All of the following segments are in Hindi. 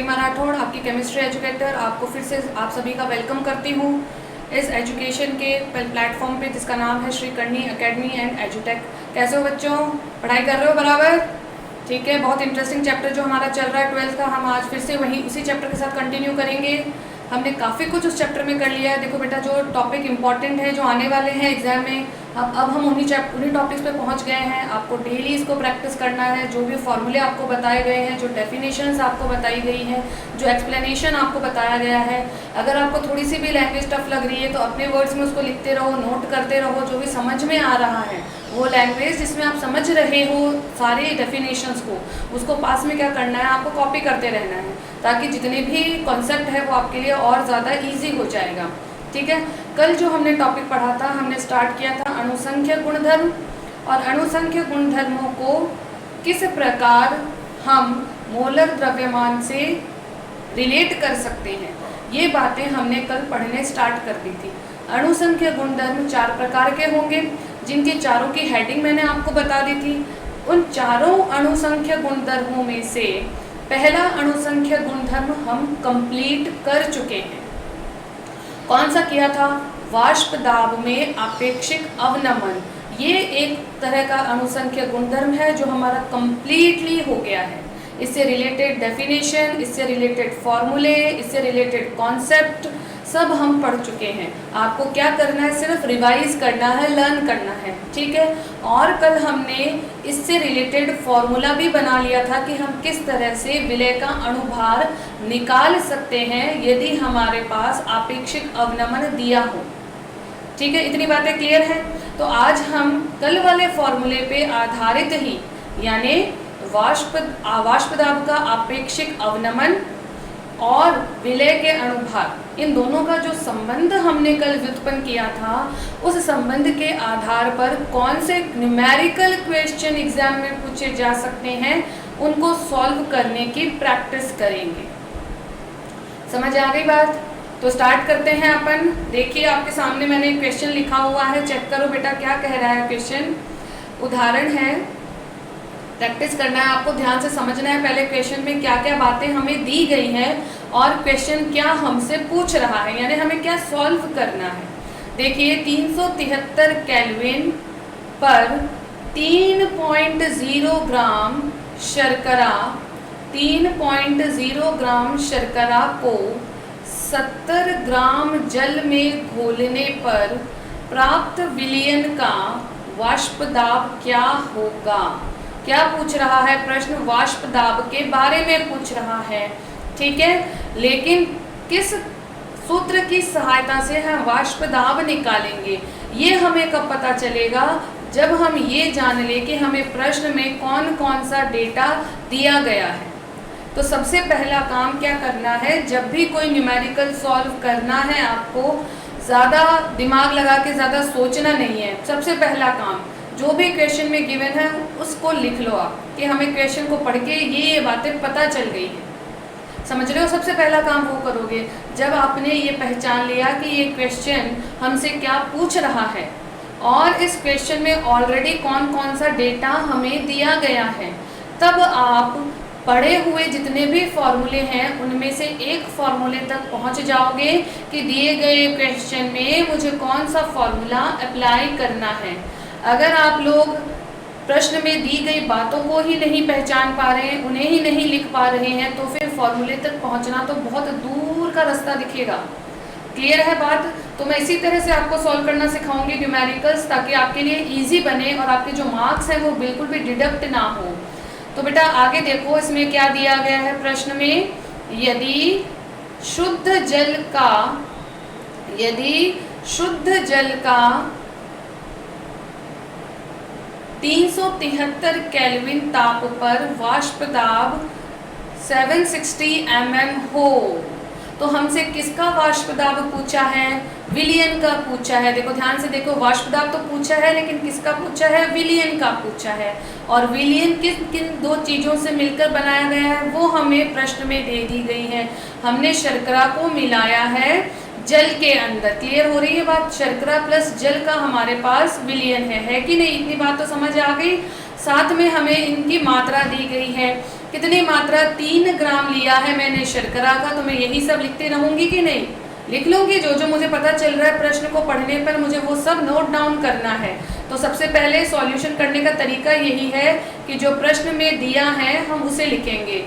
गरिमा राठौड़, आपकी केमिस्ट्री एजुकेटर। आपको फिर से आप सभी का वेलकम करती हूँ इस एजुकेशन के प्लेटफॉर्म पे जिसका नाम है श्री करणी एकेडमी एंड एजुटेक। कैसे हो बच्चों, पढ़ाई कर रहे हो बराबर? ठीक है, बहुत इंटरेस्टिंग चैप्टर जो हमारा चल रहा है 12th का, हम आज फिर से वही उसी चैप्टर के साथ कंटिन्यू करेंगे। हमने काफ़ी कुछ उस चैप्टर में कर लिया है। देखो बेटा, जो टॉपिक इंपॉर्टेंट है, जो आने वाले हैं एग्जाम में, अब हम उन्हीं टॉपिक्स पे पहुंच गए हैं। आपको डेली इसको प्रैक्टिस करना है। जो भी फॉर्मूले आपको बताए गए हैं, जो डेफिनेशंस आपको बताई गई हैं, जो एक्सप्लेनेशन आपको बताया गया है, अगर आपको थोड़ी सी भी लैंग्वेज टफ लग रही है तो अपने वर्ड्स में उसको लिखते रहो, नोट करते रहो। जो भी समझ में आ रहा है वो लैंग्वेज जिसमें आप समझ रहे हो सारे डेफिनेशंस को, उसको पास में क्या करना है, आपको कॉपी करते रहना है, ताकि जितने भी कॉन्सेप्ट है वो आपके लिए और ज़्यादा ईजी हो जाएगा। ठीक है, कल जो हमने टॉपिक पढ़ा था, हमने स्टार्ट किया था अणुसंख्य गुणधर्म, और अणुसंख्य गुणधर्मों को किस प्रकार हम मोलर द्रव्यमान से रिलेट कर सकते हैं, ये बातें हमने कल पढ़ने स्टार्ट कर दी थी। अणुसंख्य गुणधर्म 4 प्रकार के होंगे, जिनके चारों की हेडिंग मैंने आपको बता दी थी। उन चारों अणुसंख्य गुणधर्मों में से पहला अणुसंख्य गुणधर्म हम कंप्लीट कर चुके हैं। कौन सा किया था? वाष्प दाब में आपेक्षिक अवनमन। ये एक तरह का अणुसंख्य गुणधर्म है जो हमारा कंप्लीटली हो गया है। इससे रिलेटेड डेफिनेशन, इससे रिलेटेड फॉर्मूले, इससे रिलेटेड कॉन्सेप्ट सब हम पढ़ चुके हैं। आपको क्या करना है, सिर्फ रिवाइज करना है, लर्न करना है। ठीक है, और कल हमने इससे रिलेटेड फॉर्मूला भी बना लिया था कि हम किस तरह से विलय का अणुभार निकाल सकते हैं यदि हमारे पास आपेक्षिक अवनमन दिया हो। ठीक है, इतनी बातें क्लियर हैं। तो आज हम कल वाले फॉर्मूले पे आधारित ही, यानी वाष्प दाब का आपेक्षिक अवनमन और विलय के अणुभार, इन दोनों का जो संबंध हमने कल व्युत्पन्न किया था, उस संबंध के आधार पर कौन से न्यूमेरिकल क्वेश्चन एग्जाम में पूछे जा सकते हैं, उनको सॉल्व करने की प्रैक्टिस करेंगे। समझ आ गई बात? तो स्टार्ट करते हैं अपन। देखिए, आपके सामने मैंने एक क्वेश्चन लिखा हुआ है, चेक करो बेटा क्या कह रहा है क्वेश्चन। उदाहरण है, प्रैक्टिस करना है आपको, ध्यान से समझना है पहले क्वेश्चन में क्या क्या बातें हमें दी गई हैं और क्वेश्चन क्या हमसे पूछ रहा है, यानी हमें क्या सॉल्व करना है। देखिए, 373 केल्विन पर 3.0 ग्राम शर्करा 3.0 ग्राम शर्करा को 70 ग्राम जल में घोलने पर प्राप्त विलयन का वाष्प दाब क्या होगा। क्या पूछ रहा है प्रश्न? वाष्प दाब के बारे में पूछ रहा है। ठीक है, लेकिन किस सूत्र की सहायता से हम वाष्प दाब निकालेंगे, ये हमें कब पता चलेगा? जब हम ये जान ले कि हमें प्रश्न में कौन कौन सा डेटा दिया गया है। तो सबसे पहला काम क्या करना है, जब भी कोई न्यूमेरिकल सॉल्व करना है, आपको ज़्यादा दिमाग लगा के ज़्यादा सोचना नहीं है। सबसे पहला काम, जो भी क्वेश्चन में गिवन है उसको लिख लो आप, कि हमें क्वेश्चन को पढ़ के ये बातें पता चल गई है। समझ रहे हो? सबसे पहला काम वो करोगे जब आपने ये पहचान लिया कि ये क्वेश्चन हमसे क्या पूछ रहा है और इस क्वेश्चन में ऑलरेडी कौन कौन सा डेटा हमें दिया गया है। तब आप पढ़े हुए जितने भी फॉर्मूले हैं उनमें से एक फॉर्मूले तक पहुंच जाओगे कि दिए गए क्वेश्चन में मुझे कौन सा फॉर्मूला अप्लाई करना है। अगर आप लोग प्रश्न में दी गई बातों को ही नहीं पहचान पा रहे हैं, उन्हें ही नहीं लिख पा रहे हैं, तो फिर फॉर्मूले तक पहुंचना तो बहुत दूर का रास्ता दिखेगा। क्लियर है बात? तो मैं इसी तरह से आपको सॉल्व करना सिखाऊंगी न्यूमेरिकल्स, ताकि आपके लिए इजी बने और आपके जो मार्क्स हैं वो बिल्कुल भी डिडक्ट ना हो। तो बेटा आगे देखो, इसमें क्या दिया गया है प्रश्न में, यदि शुद्ध जल का 373 केल्विन ताप पर वाष्प दाब 760 mm हो, तो हमसे किसका वाष्प दाब पूछा है? विलयन का पूछा है। देखो ध्यान से देखो, वाष्प दाब तो पूछा है, लेकिन किसका पूछा है? विलयन का पूछा है। और विलयन किन दो चीज़ों से मिलकर बनाया गया है वो हमें प्रश्न में दे दी गई है। हमने शर्करा को मिलाया है जल के अंदर। क्लियर हो रही है बात? शर्करा प्लस जल का हमारे पास विलयन है कि नहीं? इतनी बात तो समझ आ गई। साथ में हमें इनकी मात्रा दी गई है कितनी मात्रा 3 ग्राम लिया है मैंने शर्करा का, तो मैं यही सब लिखते रहूंगी कि नहीं? लिख लूंगी। जो जो मुझे पता चल रहा है प्रश्न को पढ़ने पर मुझे वो सब नोट डाउन करना है। तो सबसे पहले सॉल्यूशन करने का तरीका यही है कि जो प्रश्न में दिया है हम उसे लिखेंगे।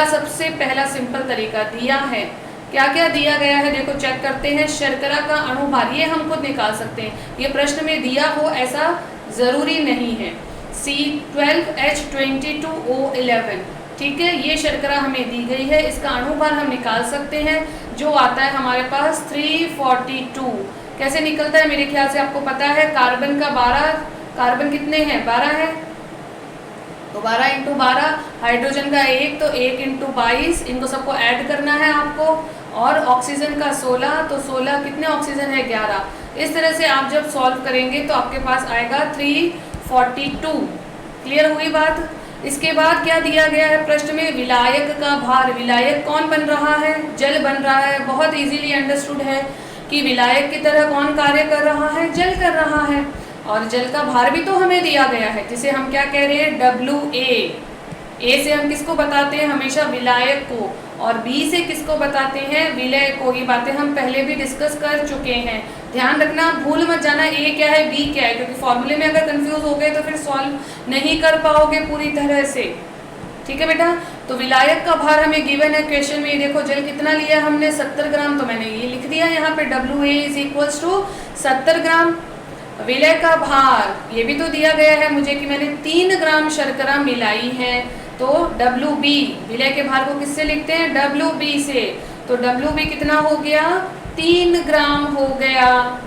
सबसे पहला सिंपल तरीका दिया है, क्या क्या दिया गया है देखो चेक करते हैं। शर्करा का अणुभार ये हम खुद निकाल सकते हैं, ये प्रश्न में दिया हो ऐसा ज़रूरी नहीं है। C12H22O11, ठीक है, ये शर्करा हमें दी गई है, इसका अणुभार हम निकाल सकते हैं जो आता है हमारे पास 342। कैसे निकलता है मेरे ख्याल से आपको पता है। कार्बन का 12, कार्बन कितने हैं 12 है, तो 12 × 12, हाइड्रोजन का 1 तो 1 × 22, इनको सबको ऐड करना है आपको। और ऑक्सीजन का 16, तो 16 कितने ऑक्सीजन है 11। इस तरह से आप जब सॉल्व करेंगे तो आपके पास आएगा 342। क्लियर हुई बात। इसके बाद क्या दिया गया है प्रश्न में, विलायक का भार। विलायक कौन बन रहा है, जल बन रहा है। बहुत इजीली अंडरस्टूड है कि विलायक की तरह कौन कार्य कर रहा है, जल कर रहा है। और जल का भार भी तो हमें दिया गया है, जिसे हम क्या कह रहे हैं WA। ए से हम किसको बताते हैं हमेशा, विलायक को, और बी से किसको बताते हैं, विलय को। ये बातें हम पहले भी डिस्कस कर चुके हैं, ध्यान रखना, भूल मत जाना ए क्या है बी क्या है, क्योंकि फॉर्मूले में अगर कंफ्यूज हो गए तो फिर सॉल्व नहीं कर पाओगे पूरी तरह से। ठीक है बेटा। तो विलायक का भार हमें गिवन है क्वेश्चन में। देखो जल कितना लिया हमने 70 ग्राम, तो मैंने ये लिख दिया यहाँ पे WA = 70 ग्राम। विलय का भार ये भी तो दिया गया है मुझे कि मैंने 3 ग्राम शर्करा मिलाई है, तो WB, विलय के भार को किससे लिखते हैं, WB से। तो WB कितना हो गया, 3 ग्राम हो गया।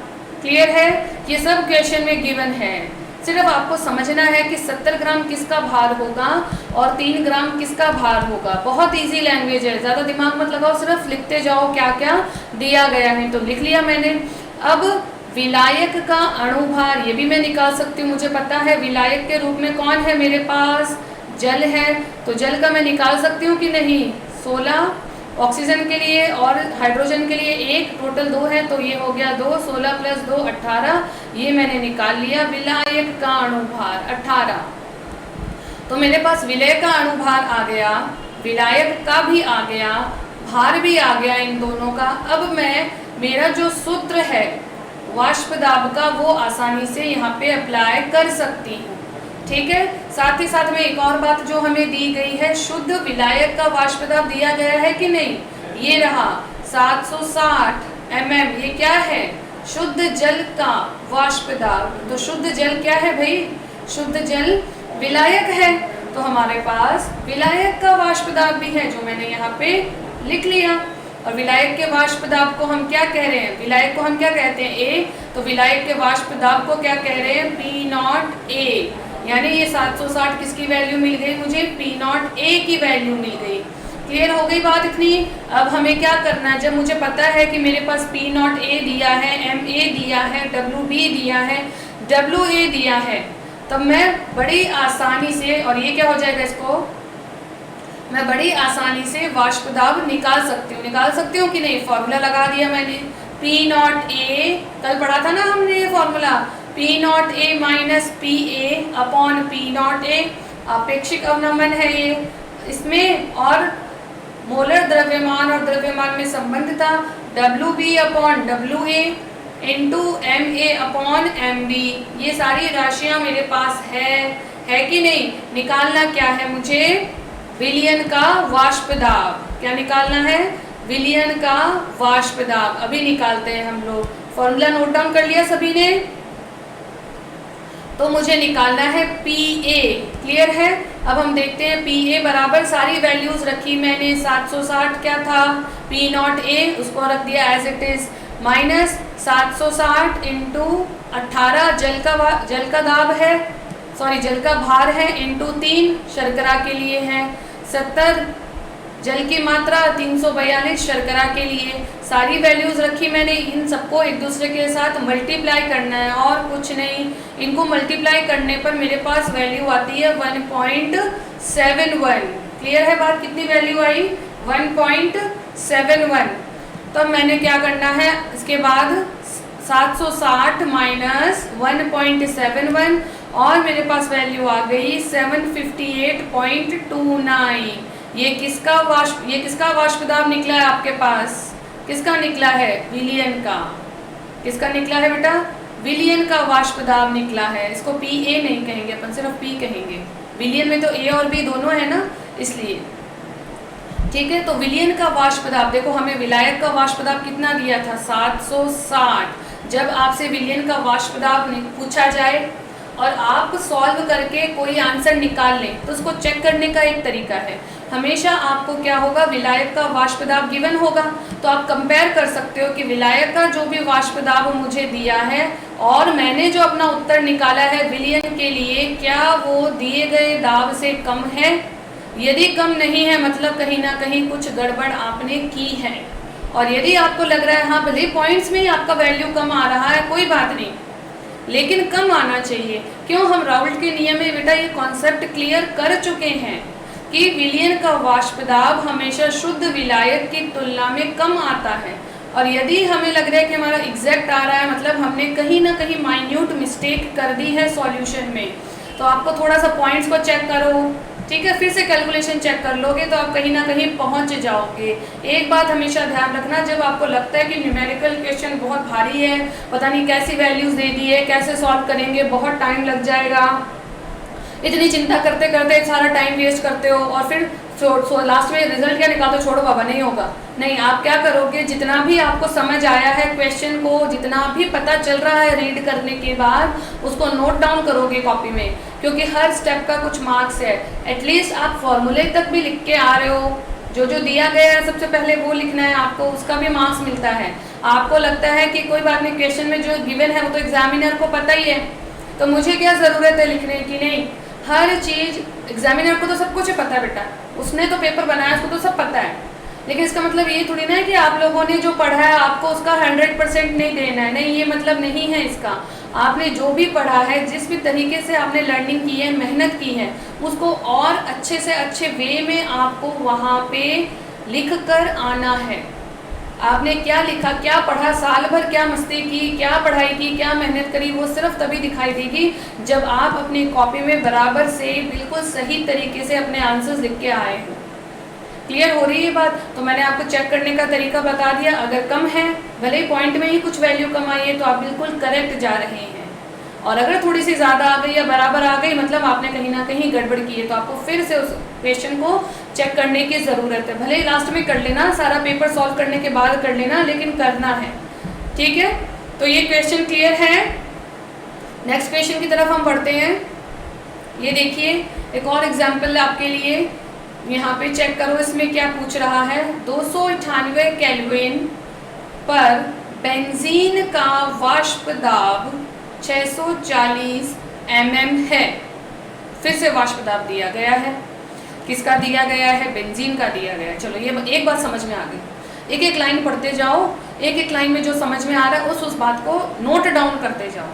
क्लियर है, ये सब क्वेश्चन में गिवन है। सिर्फ आपको समझना है कि 70 ग्राम किसका भार होगा और 3 ग्राम किसका भार होगा। बहुत इजी लैंग्वेज है, ज़्यादा दिमाग मत लगाओ, सिर्फ लिखते जाओ क्या क्या दिया गया है। तो लिख लिया मैंने। अब विलायक का अणुभार ये भी मैं निकाल सकती हूँ, मुझे पता है विलायक के रूप में कौन है मेरे पास, जल है। तो जल का मैं निकाल सकती हूँ कि नहीं, 16 ऑक्सीजन के लिए और हाइड्रोजन के लिए 1, टोटल 2 है, तो ये हो गया 2, 16 + 2 18, ये मैंने निकाल लिया विलायक का अणुभार 18। तो मेरे पास विलय का अणुभार आ गया, विलायक का भी आ गया, भार भी आ गया इन दोनों का। अब मैं मेरा जो सूत्र है वाष्प दाब का वो आसानी से यहाँ पे अप्लाई कर सकती हूँ। ठीक है। साथ ही साथ में एक और बात जो हमें दी गई है, शुद्ध विलायक का वाष्प दाब दिया गया है कि नहीं, ये रहा 760 mm। ये क्या है, शुद्ध जल का वाष्प दाब। तो शुद्ध जल क्या है भाई, शुद्ध जल विलायक है, तो हमारे पास विलायक का वाष्प दाब भी है जो मैंने यहाँ पे लिख लिया। और विलायक के वाष्प दाब को हम क्या कह रहे हैं, विलायक को हम क्या कहते हैं A, तो विलायक के वाष्प दाब को क्या कह रहे हैं P0A। यानी ये 760 किसकी वैल्यू मिल गई मुझे, P0A की वैल्यू मिल गई। क्लियर हो गई बात इतनी। अब हमें क्या करना है, जब मुझे पता है कि मेरे पास P0A दिया है, MA दिया है, WB दिया है, WA दिया है, तब मैं बड़ी आसानी से, और ये क्या हो जाएगा इसको, मैं बड़ी आसानी से वाष्प दाब निकाल सकती हूँ कि नहीं। फॉर्मूला लगा दिया मैंने, P0A, कल पढ़ा था ना हमने ये फॉर्मूला, P0A - PA/P0A। आपेक्षिक अवनमन है ये इसमें, और मोलर द्रव्यमान और द्रव्यमान में संबंध था, WB/WA × MA/MB। ये सारी राशियां मेरे पास है कि नहीं। निकालना क्या है मुझे, विलयन का वाष्प दाब। क्या निकालना है, विलयन का वाष्प दाब। अभी निकालते हैं हम लोग। फॉर्मूला नोट डाउन कर लिया सभी ने, तो मुझे निकालना है PA। क्लियर है। अब हम देखते हैं PA बराबर, सारी वैल्यूज रखी मैंने, 760 क्या था P0A, उसको रख दिया एज इट इज, -760 × 18 जल का दाब है, सॉरी जल का भार है, × 3 शर्करा के लिए है, 70 जल की मात्रा, 342 शर्करा के लिए। सारी वैल्यूज रखी मैंने, इन सबको एक दूसरे के साथ मल्टीप्लाई करना है और कुछ नहीं। इनको मल्टीप्लाई करने पर मेरे पास वैल्यू आती है 1.71। क्लियर है बात, कितनी वैल्यू आई, 1.71। तो मैंने क्या करना है, इसके बाद 760 - 1.71, और मेरे पास वैल्यू आ गई 758.29। ये किसका वाष्प दाब निकला है आपके पास? किसका निकला है? विलियन का। किसका निकला है बेटा? विलियन का वाष्प दाब निकला है। इसको PA नहीं कहेंगे अपन, सिर्फ P कहेंगे। विलियन में तो A और B दोनों है ना, इसलिए। ठीक है, तो विलियन का वाष्प दाब, देखो हमें विलायक का वाष्प दाब कितना दिया था? 760। जब आपसे विलियन का वाष्प दाब पूछा जाए और आप सॉल्व करके कोई आंसर निकाल लें तो उसको चेक करने का एक तरीका है, हमेशा आपको क्या होगा, विलायक का वाष्प दाब गिवन होगा, तो आप कंपेयर कर सकते हो कि विलायक का जो भी वाष्प दाब मुझे दिया है और मैंने जो अपना उत्तर निकाला है विलियन के लिए, क्या वो दिए गए दाब से कम है? यदि कम नहीं है मतलब कहीं ना कहीं कुछ गड़बड़ आपने की है। और यदि आपको लग रहा है हाँ भले पॉइंट्स में ही आपका वैल्यू कम आ रहा है, कोई बात नहीं, लेकिन कम आना चाहिए। क्यों? हम राउल्ट के नियम में बेटा ये कॉन्सेप्ट क्लियर कर चुके हैं कि विलियन का वाष्प दाब हमेशा शुद्ध विलायक की तुलना में कम आता है। और यदि हमें लग रहा है कि हमारा एग्जैक्ट आ रहा है, मतलब हमने कहीं ना कहीं माइन्यूट मिस्टेक कर दी है सॉल्यूशन में, तो आपको थोड़ा सा पॉइंट्स को चेक करो, ठीक है, फिर से कैलकुलेशन चेक कर लोगे तो आप कहीं ना कहीं पहुंच जाओगे। एक बात हमेशा ध्यान रखना, जब आपको लगता है कि न्यूमेरिकल क्वेश्चन बहुत भारी है, पता नहीं कैसी वैल्यूज दे दी है, कैसे सॉल्व करेंगे, बहुत टाइम लग जाएगा, इतनी चिंता करते करते सारा टाइम वेस्ट करते हो और फिर लास्ट में रिजल्ट क्या निकालते, छोड़ो बाबा नहीं होगा। नहीं, आप क्या करोगे, जितना भी आपको समझ आया है क्वेश्चन को, जितना भी पता चल रहा है रीड करने के बाद, उसको नोट डाउन करोगे कॉपी में, क्योंकि हर स्टेप का कुछ मार्क्स है। एटलीस्ट आप फॉर्मूले तक भी लिख के आ रहे हो, जो जो दिया गया है सबसे पहले वो लिखना है आपको, उसका भी मार्क्स मिलता है। आपको लगता है कि कोई बात नहीं, क्वेश्चन में जो गिवन है वो तो एग्जामिनर को पता ही है, तो मुझे क्या ज़रूरत है लिखने की? नहीं, हर चीज़ एग्जामिनर को तो सब कुछ पता है बेटा, उसने तो पेपर बनाया, उसको तो सब पता है। लेकिन इसका मतलब ये थोड़ी ना है कि आप लोगों ने जो पढ़ा है आपको उसका 100% नहीं देना है, नहीं, ये मतलब नहीं है इसका। आपने जो भी पढ़ा है, जिस भी तरीके से आपने लर्निंग की है, मेहनत की है, उसको और अच्छे से अच्छे वे में आपको वहाँ पे लिख कर आना है। आपने क्या लिखा, क्या पढ़ा, साल भर क्या मस्ती की, क्या पढ़ाई की, क्या मेहनत करी, वो सिर्फ तभी दिखाई देगी जब आप अपनी कॉपी में बराबर से बिल्कुल सही तरीके से अपने आंसर्स लिख के आए हो। क्लियर हो रही है बात? तो मैंने आपको चेक करने का तरीका बता दिया। अगर कम है, भले ही पॉइंट में ही कुछ वैल्यू कम आई है, तो आप बिल्कुल करेक्ट जा रहे हैं। और अगर थोड़ी सी ज़्यादा आ गई या बराबर आ गई, मतलब आपने कहीं ना कहीं गड़बड़ की है, तो आपको फिर से उस क्वेश्चन को चेक करने की ज़रूरत है। भले ही लास्ट में कर लेना, सारा पेपर सॉल्व करने के बाद कर लेना, लेकिन करना है, ठीक है। तो ये क्वेश्चन क्लियर है। नेक्स्ट क्वेश्चन की तरफ हम बढ़ते हैं। ये देखिए, एक और एग्जाम्पल आपके लिए, यहाँ पे चेक करो इसमें क्या पूछ रहा है। 298 केल्विन पर बेंजीन का वाष्प दाब 640 mm है। फिर से वाष्प दाब दिया गया है, किसका दिया गया है? बेंजीन का दिया गया है। चलो ये एक बात समझ में आ गई, एक एक लाइन पढ़ते जाओ, एक एक लाइन में जो समझ में आ रहा है उस बात को नोट डाउन करते जाओ,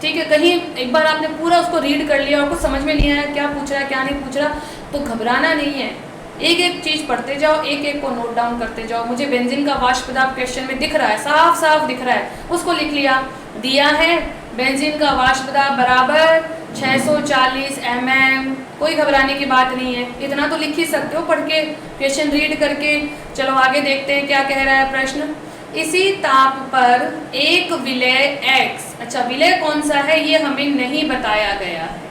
ठीक है। कहीं एक बार आपने पूरा उसको रीड कर लिया और कुछ समझ में नहीं आया क्या पूछ रहा है क्या नहीं पूछ रहा, तो घबराना नहीं है, एक एक चीज़ पढ़ते जाओ, एक एक को नोट डाउन करते जाओ। मुझे बेंजीन का वाष्प दाब क्वेश्चन में दिख रहा है, साफ साफ दिख रहा है, उसको लिख लिया। दिया है बेंजीन का वाष्प दाब बराबर 640 mm, कोई घबराने की बात नहीं है, इतना तो लिख ही सकते हो पढ़ के, क्वेश्चन रीड करके। चलो आगे देखते हैं क्या कह रहा है प्रश्न। इसी ताप पर एक विलय X, अच्छा विलय कौन सा है ये हमें नहीं बताया गया है,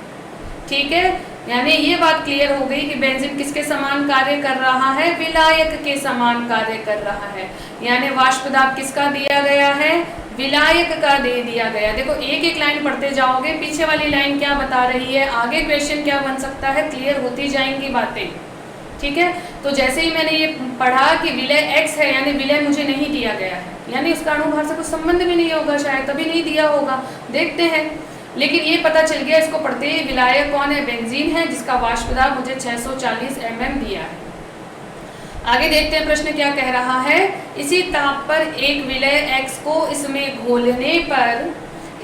ठीक है। यानी ये बात क्लियर हो गई कि बेंजीन किसके समान कार्य कर रहा है? विलायक के समान कार्य कर रहा है। यानी वाष्प दाब किसका दिया गया है? विलायक का दे दिया गया। देखो एक एक लाइन पढ़ते जाओगे, पीछे वाली लाइन क्या बता रही है, आगे क्वेश्चन क्या बन सकता है, क्लियर होती जाएंगी बातें, ठीक है। तो जैसे ही मैंने ये पढ़ा कि विलय X है, यानी विलय मुझे नहीं दिया गया है, यानी उसका अणुभार से कुछ संबंध भी नहीं होगा, शायद तभी नहीं दिया होगा, देखते हैं। लेकिन ये पता चल गया इसको पढ़ते ही, विलायक कौन है? बेंजीन है, जिसका वाष्प दाब मुझे 640 mm दिया है। आगे देखते हैं प्रश्न क्या कह रहा है। इसी ताप पर एक विलय X को इसमें घोलने पर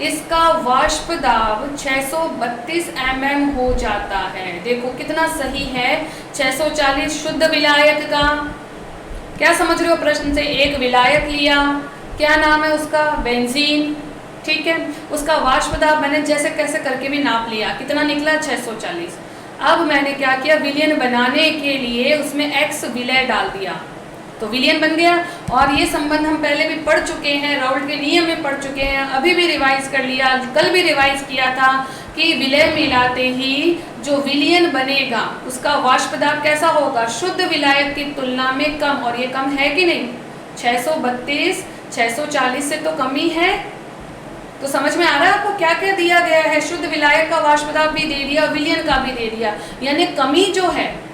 इसका वाष्प दाब 632 mm हो जाता है। देखो कितना सही है, 640 शुद्ध विलायक का। क्या समझ रहे हो प्रश्न से? एक विलायक लिया, क्या नाम है उसका? बेंजीन, ठीक है। उसका वाष्प दाब मैंने जैसे कैसे करके भी नाप लिया, कितना निकला 640। अब मैंने क्या किया, विलयन बनाने के लिए उसमें x विलय डाल दिया तो विलयन बन गया। और ये संबंध हम पहले भी पढ़ चुके हैं, राउल्ट के नियम में पढ़ चुके हैं, अभी भी रिवाइज कर लिया, कल भी रिवाइज किया था कि विलय मिलाते ही जो विलयन बनेगा उसका वाष्प दाब कैसा होगा, शुद्ध विलायक की तुलना में कम। और ये कम है कि नहीं, 632 640 से तो कम ही है। तो समझ में आ रहा है आपको क्या क्या दिया गया है, शुद्ध विलायक का वाष्प दाब भी दे दिया, विलयन का भी दे दिया, यानी कमी जो है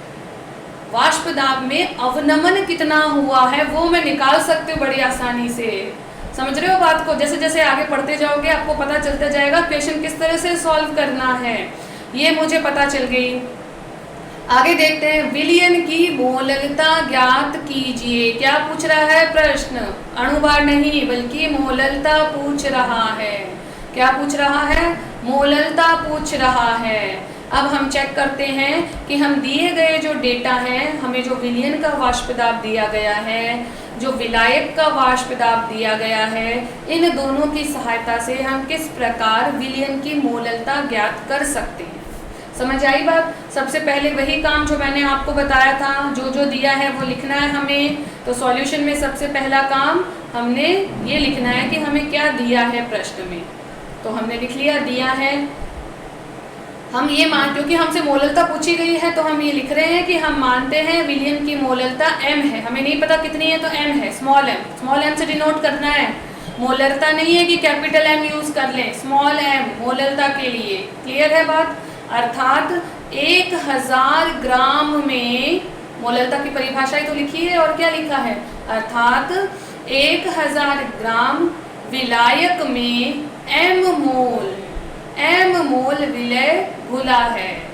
वाष्प दाब में अवनमन कितना हुआ है वो मैं निकाल सकती हूँ बड़ी आसानी से। समझ रहे हो बात को, जैसे जैसे आगे पढ़ते जाओगे आपको पता चलता जाएगा क्वेश्चन किस तरह से सॉल्व करना है, ये मुझे पता चल गई। आगे देखते हैं, विलयन की मोललता ज्ञात कीजिए। क्या पूछ रहा है प्रश्न, अणुभार नहीं बल्कि मोललता पूछ रहा है। क्या पूछ रहा है, मोललता पूछ रहा है। अब हम चेक करते हैं कि हम दिए गए जो डेटा है, हमें जो विलयन का वाष्प दाब दिया गया है, जो विलायक का वाष्प दाब दिया गया है, इन दोनों की सहायता से हम किस प्रकार विलयन की मोललता ज्ञात कर सकते हैं। समझ आई बात। सबसे पहले वही काम जो मैंने आपको बताया था, जो जो दिया है वो लिखना है हमें। तो सॉल्यूशन में सबसे पहला काम हमने ये लिखना है कि हमें क्या दिया है प्रश्न में। तो हमने लिख लिया, दिया है, हम ये मान, क्योंकि हमसे मोललता पूछी गई है तो हम ये लिख रहे हैं कि हम मानते हैं विलयन की मोललता m है। हमें नहीं पता कितनी है तो m है, स्मॉल m से डिनोट करना है। मोललता नहीं है कि कैपिटल M यूज कर लें, स्मॉल m मोललता के लिए। क्लियर है बात। अर्थात 1000 ग्राम में, मोललता की परिभाषा ही तो लिखी है और क्या लिखा है, अर्थात 1000 ग्राम विलायक में m मोल विलय घुला है।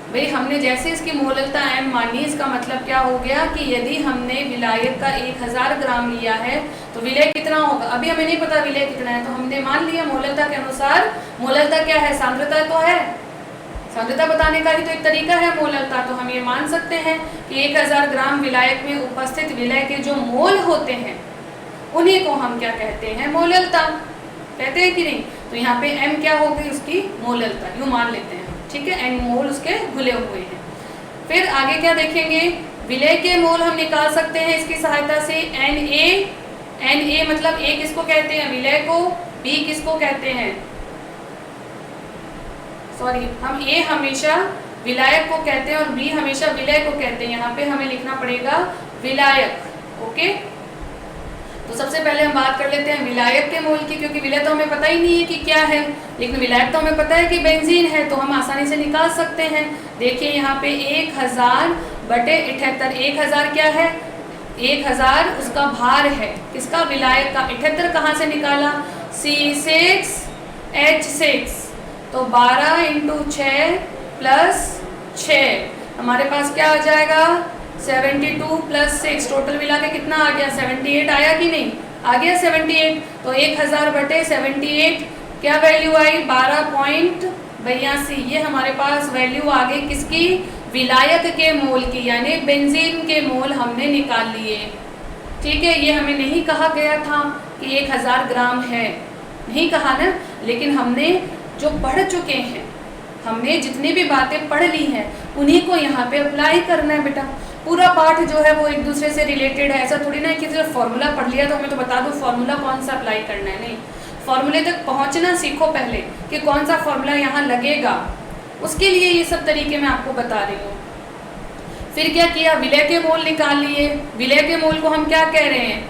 भाई हमने जैसे इसकी मोललता m मानी, इसका मतलब क्या हो गया कि यदि हमने विलायक का 1000 ग्राम लिया है तो विलय कितना होगा, अभी हमें नहीं पता विलय कितना है, तो हमने मान लिया मोललता के अनुसार। मोललता क्या है, सांद्रता तो है, सांद्रता बताने का ही तो एक तरीका है मोललता। तो हम ये मान सकते हैं कि 1000 ग्राम विलायक में उपस्थित विलय के जो मोल होते हैं उन्हीं को हम क्या कहते हैं, मोललता कहते हैं कि नहीं। तो यहाँ पे m क्या होगी, उसकी मोललता, यूँ मान लेते हैं, ठीक है, n मोल उसके घुले हुए हैं। फिर आगे क्या देखेंगे, विलय के मोल हम निकाल सकते हैं इसकी सहायता से। Na मतलब A किसको कहते हैं, विलय को, B किसको कहते हैं, सॉरी, हम A हमेशा विलायक को कहते हैं और B हमेशा विलय को कहते हैं। यहाँ पे हमें लिखना पड़ेगा विलायक, ओके। तो सबसे पहले हम बात कर लेते हैं विलायक के मोल की, क्योंकि विलय तो हमें पता ही नहीं है कि क्या है, लेकिन विलायक तो हमें पता है कि बेंजीन है, तो हम आसानी से निकाल सकते हैं। देखिए यहाँ पे 1000/78, 1000 क्या है, 1000 उसका भार है, किसका, विलायक का। 78 कहाँ से निकाला, C6H6, तो 12 × 6 + 6 हमारे पास क्या आ जाएगा, 72 + 6, टोटल मिला के कितना आ गया, 78 आया कि नहीं, आ गया 78। तो 1000/78 क्या वैल्यू आई, 12.82। ये हमारे पास वैल्यू आ गई किसकी, विलायक के मोल की, यानी बेंजीन के मोल हमने निकाल लिए। ठीक है, ये हमें नहीं कहा गया था कि 1000 ग्राम है, नहीं कहा ना, लेकिन हमने जो पढ़ चुके हैं, हमने जितनी भी बातें पढ़ ली हैं उन्हीं को यहाँ पे अप्लाई करना है बेटा। पूरा पाठ जो है वो एक दूसरे से रिलेटेड है, ऐसा थोड़ी ना कि सिर्फ फॉर्मूला पढ़ लिया तो हमें तो बता दो फॉर्मूला कौन सा अप्लाई करना है, नहीं, फॉर्मूले तक पहुँचना सीखो पहले कि कौन सा फॉर्मूला यहाँ लगेगा, उसके लिए ये सब तरीके मैं आपको बता रही हूँ। फिर क्या किया, विलय के मोल निकाल लिए। विलय के मोल को हम क्या कह रहे हैं,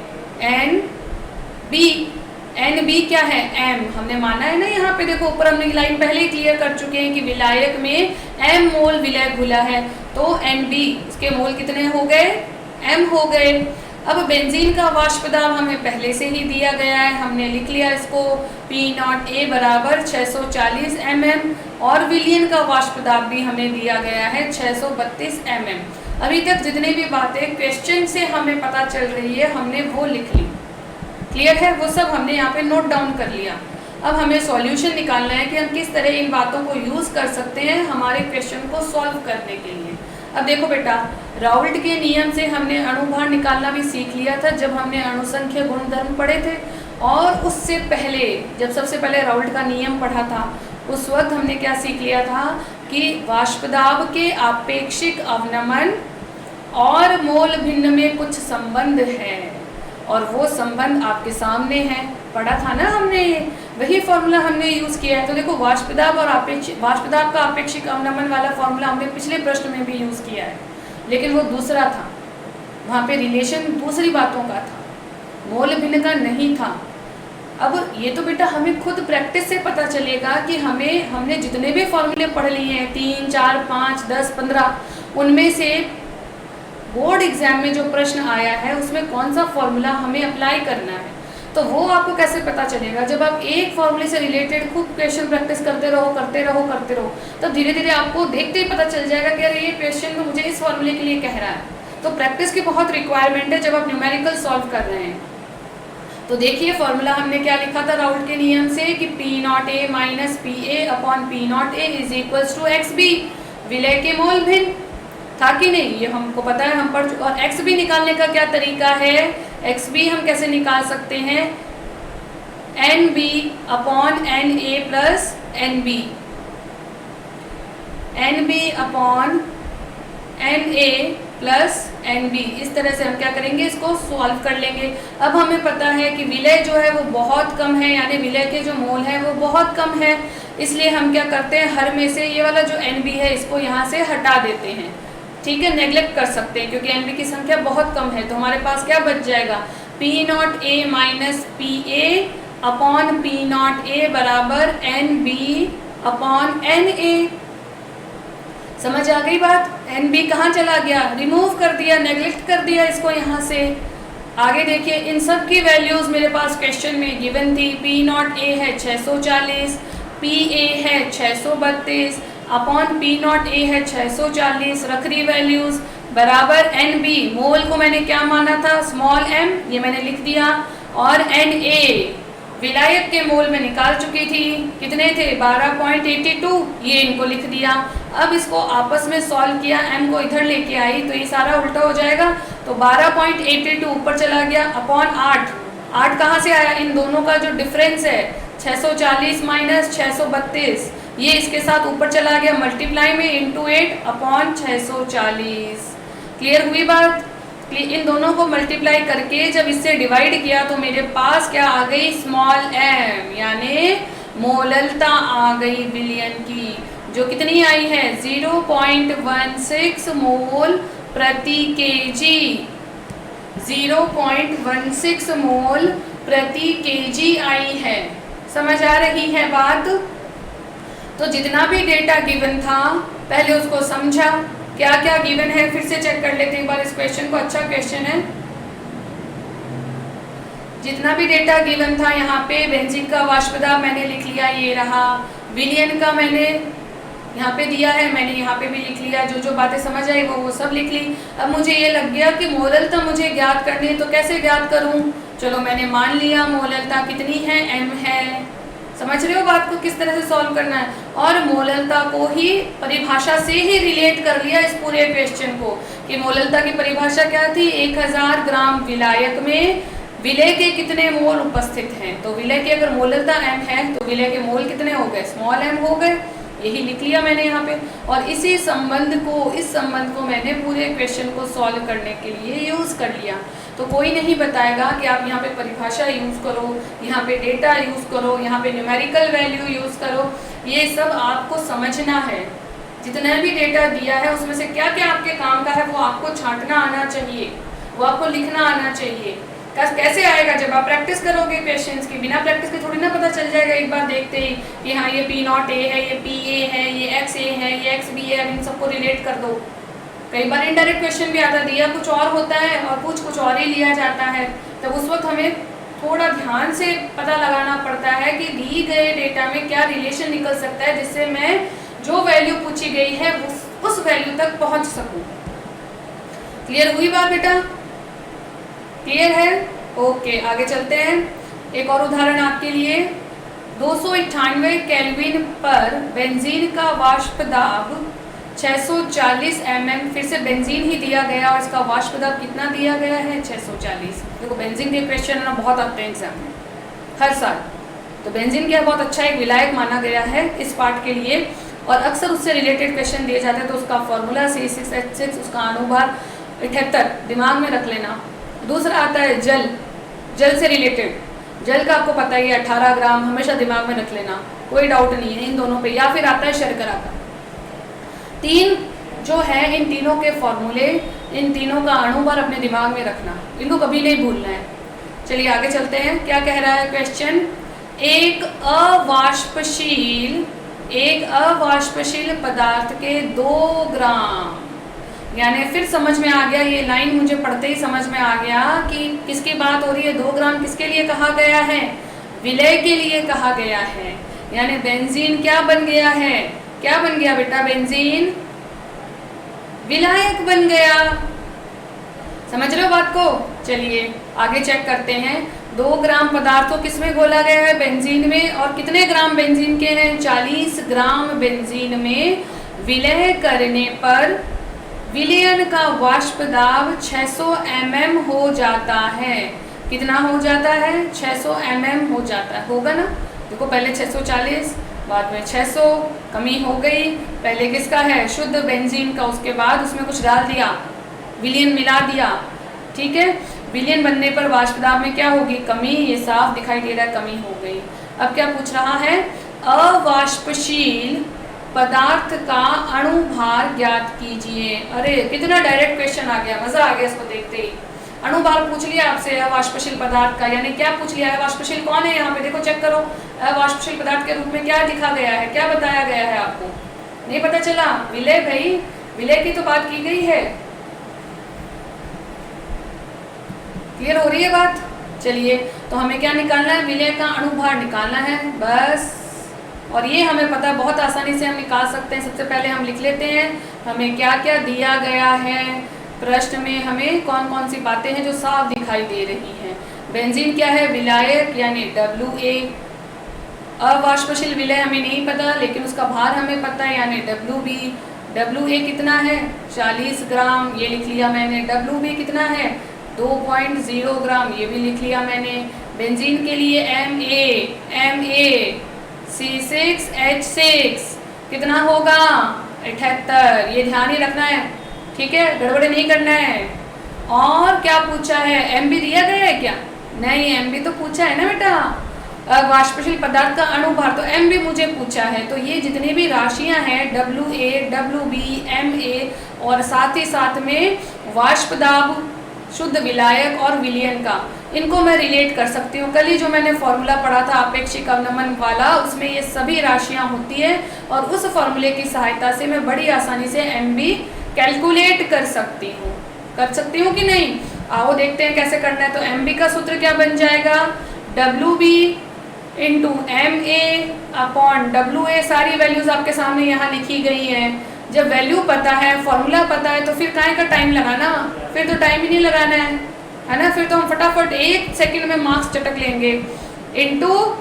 NB क्या है, M हमने माना है ना, यहाँ पे देखो ऊपर हमने लाइन पहले ही क्लियर कर चुके हैं कि विलायक में M मोल विलय घुला है, तो NB इसके मोल कितने हो गए, M हो गए। अब बेंजीन का वाष्प दाब हमें पहले से ही दिया गया है, हमने लिख लिया इसको, P0A = 640 mm, और विलयन का वाष्प दाब भी हमें दिया गया है 632 mm। अभी तक जितनी भी बातें क्वेश्चन से हमें पता चल रही है हमने वो लिख ली, क्लियर है, वो सब हमने यहाँ पे नोट डाउन कर लिया। अब हमें सॉल्यूशन निकालना है कि हम किस तरह इन बातों को यूज़ कर सकते हैं हमारे क्वेश्चन को सॉल्व करने के लिए। अब देखो बेटा, राउल्ट के नियम से हमने अणुभार निकालना भी सीख लिया था जब हमने अणुसंख्य गुणधर्म पढ़े थे, और उससे पहले जब सबसे पहले राउल्ट का नियम पढ़ा था, उस वक्त हमने क्या सीख लिया था कि वाष्पदाब के आपेक्षिक अवनमन और मोल भिन्न में कुछ संबंध है, और वो संबंध आपके सामने है, पढ़ा था ना हमने, वही फॉर्मूला हमने यूज़ किया है। तो देखो वाष्पदाब और वाष्पदाब का आपेक्षिक अवनमन वाला फॉर्मूला हमने पिछले प्रश्न में भी यूज़ किया है, लेकिन वो दूसरा था, वहाँ पे रिलेशन दूसरी बातों का था, मोल भिन्न का नहीं था। अब ये तो बेटा हमें खुद प्रैक्टिस से पता चलेगा कि हमने जितने भी फॉर्मूले पढ़ लिए हैं 3, 4, 5, 10, 15, उनमें से बोर्ड एग्जाम में जो प्रश्न आया है उसमें कौन सा फॉर्मूला हमें अप्लाई करना है। तो वो आपको कैसे पता चलेगा? जब आप एक फॉर्मूले से रिलेटेड खूब क्वेश्चन प्रैक्टिस करते रहो, तब धीरे धीरे आपको देखते ही पता चल जाएगा कि अरे ये क्वेश्चन मुझे इस फॉर्मूले के लिए कह रहा है। तो प्रैक्टिस की बहुत रिक्वायरमेंट है जब आप न्यूमेरिकल सॉल्व कर रहे हैं। तो देखिए फॉर्मूला हमने क्या लिखा था राउल्ट के नियम से कि P0A minus PA upon P0A is equals to XB, विलय के मोल भिन्न, था कि नहीं? ये हमको पता है, हम पढ़ चुके। और XB निकालने का क्या तरीका है? XB हम कैसे निकाल सकते हैं? NB upon NA plus NB, NB upon NA plus NB, इस तरह से हम क्या करेंगे, इसको सॉल्व कर लेंगे। अब हमें पता है कि विलय जो है वो बहुत कम है, यानी विलय के जो मोल हैं वो बहुत कम है, इसलिए हम क्या करते हैं, हर में से ये वाला जो NB है इसको यहाँ से हटा देते हैं, ठीक है, नेग्लेक्ट कर सकते हैं क्योंकि NB की संख्या बहुत कम है। तो हमारे पास क्या बच जाएगा, P0A minus PA upon P0A बराबर NB अपॉन NA। समझ आ गई बात? NB कहाँ चला गया, रिमूव कर दिया, नेग्लेक्ट कर दिया इसको यहाँ से। आगे देखिए, इन सब की वैल्यूज़ मेरे पास क्वेश्चन में गिवन थी। P0A है 640, PA है 632 अपॉन P0A है 640, रख दी वैल्यूज़, बराबर NB, मोल को मैंने क्या माना था, स्मॉल m, ये मैंने लिख दिया, और NA विलायक के मोल में निकाल चुकी थी, कितने थे, 12.82, ये इनको लिख दिया। अब इसको आपस में सॉल्व किया, m को इधर लेके आई तो ये सारा उल्टा हो जाएगा, तो 12.82 ऊपर चला गया अपॉन 8, 8 कहाँ से आया, इन दोनों का जो डिफरेंस है 640 माइनस 632, ये इसके साथ ऊपर चला गया मल्टीप्लाई में इंटू 8 अपॉन 640। क्लियर हुई बात? इन दोनों को मल्टीप्लाई करके जब इससे डिवाइड किया तो मेरे पास क्या आ गई, स्मॉल m, यानी मोललता आ गई विलयन की, जो कितनी आई है, 0.16 मोल प्रति केजी, 0.16 मोल प्रति केजी आई है। समझ आ रही है बात? तो जितना भी डेटा गिवन था पहले उसको समझा, क्या क्या गिवन है फिर से चेक कर लेते हैं एक बार इस क्वेश्चन को, अच्छा क्वेश्चन है। जितना भी डेटा गिवन था यहाँ पे, बेंजीन का वाष्पदाब मैंने लिख लिया, ये रहा, विलयन का मैंने यहाँ पे दिया है, मैंने यहाँ पे भी लिख लिया, जो जो बातें समझ आई वो सब लिख ली। अब मुझे ये लग गया कि मोललता मुझे ज्ञात करनी है, तो कैसे ज्ञात करूँ? चलो मैंने मान लिया मोललता कितनी है, m है, समझ रहे हो बात को किस तरह से सॉल्व करना है, और मोललता को ही परिभाषा से ही रिलेट कर लिया इस पूरे क्वेश्चन को, कि मोललता की परिभाषा क्या थी, 1000 ग्राम विलायक में विलय के कितने मोल उपस्थित हैं। तो विलय की अगर मोललता m है तो विलय के मोल कितने हो गए, स्मॉल m हो गए, यही लिख लिया मैंने यहाँ पे। और इसी संबंध को, इस संबंध को मैंने पूरे क्वेश्चन को सॉल्व करने के लिए यूज़ कर लिया। तो कोई नहीं बताएगा कि आप यहाँ पे परिभाषा यूज़ करो, यहाँ पे डेटा यूज़ करो, यहाँ पे न्यूमेरिकल वैल्यू यूज़ करो, ये सब आपको समझना है। जितना भी डेटा दिया है उसमें से क्या क्या आपके काम का है वो आपको छांटना आना चाहिए, वो आपको लिखना आना चाहिए। कैसे आएगा, जब आप प्रैक्टिस करोगे क्वेश्चंस की, बिना प्रैक्टिस के थोड़ी ना पता चल जाएगा एक बार देखते ही कि हाँ ये P0A है, ये PA है, ये XA है, ये XB है, अब इन सबको रिलेट कर दो। कई बार इनडायरेक्ट क्वेश्चन भी आता, दिया कुछ और होता है और कुछ और ही लिया जाता है, तब उस वक्त हमें थोड़ा ध्यान से पता लगाना पड़ता है कि दी गए डेटा में क्या रिलेशन निकल सकता है, जिससे मैं जो वैल्यू पूछी गई है उस वैल्यू तक पहुंच सकूं। क्लियर हुई बात बेटा? क्लियर है? ओके, आगे चलते हैं। एक और उदाहरण आपके लिए, 298 केल्विन पर बेंजीन का वाष्प दाब 640 mm, फिर से बेंजीन ही दिया गया और इसका वाष्प दाब कितना दिया गया है, 640। देखो बेंजीन के क्वेश्चन ना बहुत आते हैं एग्जाम में, हर साल। तो बेंजीन क्या बहुत अच्छा एक विलायक माना गया है इस पार्ट के लिए, और अक्सर उससे रिलेटेड क्वेश्चन दिए जाते हैं। तो उसका फॉर्मूला C6H6, उसका अणुभार 78 दिमाग में रख लेना। दूसरा आता है जल, जल से रिलेटेड, जल का आपको पता ही है 18 ग्राम, हमेशा दिमाग में रख लेना, कोई डाउट नहीं है इन दोनों पे। या फिर आता है शर्करा का। तीन जो है, इन तीनों के फॉर्मूले, इन तीनों का अणुभार अपने दिमाग में रखना, इनको कभी नहीं भूलना है। चलिए आगे चलते हैं। क्या कह रहा है क्वेश्चन, एक अवाष्पशील पदार्थ के 2 ग्राम, यानी फिर समझ में आ गया, ये लाइन मुझे पढ़ते ही समझ में आ गया कि किसकी बात हो रही है। 2 ग्राम किसके लिए कहा गया है, विलय के लिए कहा गया है। यानी बेंजीन क्या बन गया है, क्या बन गया बेटा, बेंजीन विलायक बन गया। समझ रहे हो बात को। चलिए आगे चेक करते हैं। 2 ग्राम पदार्थ को किसमें घोला गया है, बेंजीन में, और कितने ग्राम बेंजीन के हैं, 40 ग्राम बेंजीन में विलय करने पर विलयन का वाष्प दाब 600 mm हो जाता है। कितना हो जाता है, 600 mm हो जाता है, होगा ना। देखो पहले 640, बाद में 600, कमी हो गई। पहले किसका है, शुद्ध बेंजीन का, उसके बाद उसमें कुछ डाल दिया, विलयन मिला दिया, ठीक है। विलयन बनने पर वाष्प दाब में क्या होगी, कमी, ये साफ दिखाई दे रहा है, कमी हो गई। अब क्या पूछ रहा है, अवाष्पशील पदार्थ का अणुभार ज्ञात कीजिए। अरे कितना डायरेक्ट क्वेश्चन आ गया, मजा आ गया इसको देखते ही। अणुभार पूछ लिया आपसे अवाष्पशील पदार्थ का, यानी क्या पूछ लिया है, अवाष्पशील कौन है यहाँ पे, देखो चेक करो। अवाष्पशील पदार्थ के रूप में क्या लिखा गया है, क्या बताया गया है, आपको नहीं पता चला, विलय। भाई विलय की तो बात की गई है, क्लियर हो रही है बात। चलिए तो हमें क्या निकालना है, विलय का अणुभार निकालना है बस। और ये हमें पता है, बहुत आसानी से हम निकाल सकते हैं। सबसे पहले हम लिख लेते हैं हमें क्या क्या दिया गया है प्रश्न में, हमें कौन कौन सी बातें हैं जो साफ दिखाई दे रही हैं। बेंजीन क्या है, विलायक यानी WA। अवाष्पशील विलय हमें नहीं पता, लेकिन उसका भार हमें पता है यानी WB। WA कितना है, 40 ग्राम, ये लिख लिया मैंने। WB कितना है, 2.0 ग्राम, ये भी लिख लिया मैंने। बेंजीन के लिए MA C6H6 कितना होगा, 78, ये ध्यान ही रखना है, ठीक है, गड़बड़े नहीं करना है। और क्या पूछा है, MB दिया गया है क्या, नहीं, MB तो पूछा है ना बेटा, वाष्पशील पदार्थ का अणुभार, तो MB मुझे पूछा है। तो ये जितनी भी राशियां हैं WA, WB, MA, और साथ ही साथ में वाष्प दाब, शुद्ध विलायक और विलयन का, इनको मैं रिलेट कर सकती हूँ। कल ही जो मैंने फॉर्मूला पढ़ा था अपेक्षिक अवनमन वाला, उसमें ये सभी राशियां होती है, और उस फॉर्मूले की सहायता से मैं बड़ी आसानी से MB कैलकुलेट कर सकती हूँ। कर सकती हूँ कि नहीं, आओ देखते हैं कैसे करना है। तो MB का सूत्र क्या बन जाएगा, WB into MA upon WA। सारी वैल्यूज आपके सामने यहाँ लिखी गई हैं। जब वैल्यू पता है, फॉर्मूला पता है, तो फिर काहे का टाइम लगाना, फिर तो टाइम ही नहीं लगाना है ना। फिर तो हम फटाफट 1 सेकंड में मार्क्स चटक लेंगे। इनटू